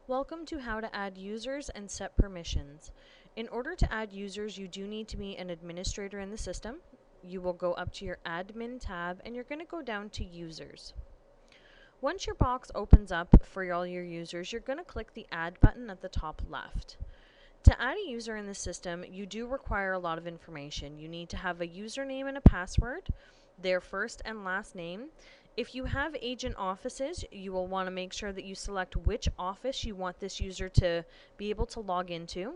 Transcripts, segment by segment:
Welcome to how to add users and set permissions. In order to add users, you do need to be an administrator in the system. You will go up to your admin tab and you're going to go down to users. Once your box opens up for all your users, you're going to click the add button at the top left. To add a user in the system, you do require a lot of information. You need to have a username and a password, their first and last name. If you have agent offices, you will want to make sure that you select which office you want this user to be able to log into.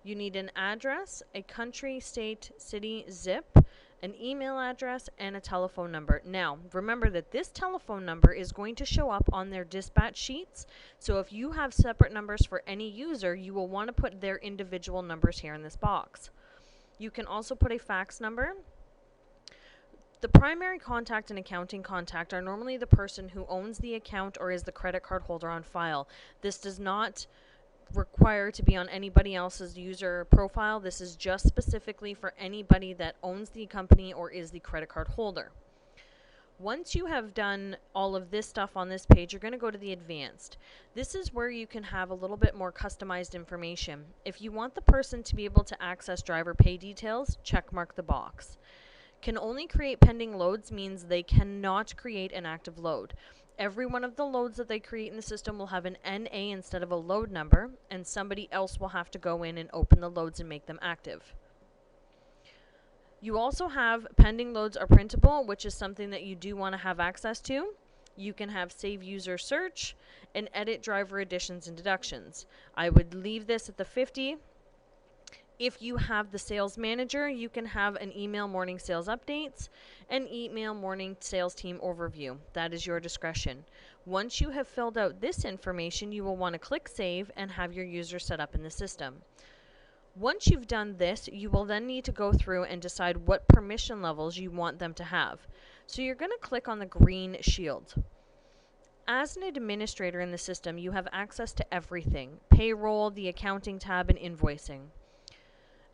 You need an address, a country, state, city, zip, an email address, and a telephone number. Now, remember that this telephone number is going to show up on their dispatch sheets. So if you have separate numbers for any user, you will want to put their individual numbers here in this box. You can also put a fax number. The primary contact and accounting contact are normally the person who owns the account or is the credit card holder on file. This does not require to be on anybody else's user profile. This is just specifically for anybody that owns the company or is the credit card holder. Once you have done all of this stuff on this page, you're going to go to the advanced. This is where you can have a little bit more customized information. If you want the person to be able to access driver pay details, check mark the box. Can only create pending loads means they cannot create an active load. Every one of the loads that they create in the system will have an NA instead of a load number, and somebody else will have to go in and open the loads and make them active. You also have pending loads are printable, which is something that you do want to have access to. You can have save user search and edit driver additions and deductions. I would leave this at the 50. If you have the sales manager, you can have an email morning sales updates and email morning sales team overview. That is your discretion. Once you have filled out this information, you will want to click save and have your user set up in the system. Once you've done this, you will then need to go through and decide what permission levels you want them to have. So you're going to click on the green shield. As an administrator in the system, you have access to everything: payroll, the accounting tab, and invoicing.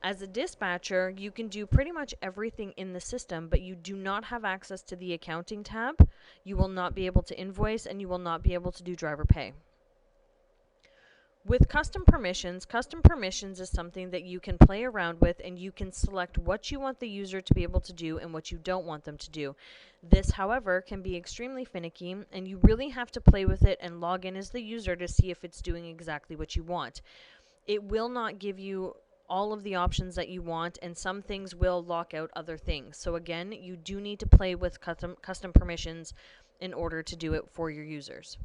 As a dispatcher, you can do pretty much everything in the system, but you do not have access to the accounting tab. You will not be able to invoice, and you will not be able to do driver pay. With custom permissions is something that you can play around with, and you can select what you want the user to be able to do and what you don't want them to do. This, however, can be extremely finicky, and you really have to play with it and log in as the user to see if it's doing exactly what you want. It will not give you all of the options that you want, and some things will lock out other things. So again, you do need to play with custom permissions in order to do it for your users.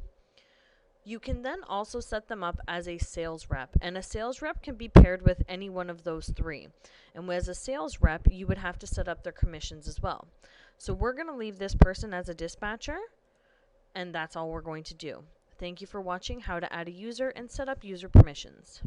You can then also set them up as a sales rep, and a sales rep can be paired with any one of those three. And as a sales rep, you would have to set up their commissions as well. So we're going to leave this person as a dispatcher, and that's all we're going to do. Thank you for watching how to add a user and set up user permissions.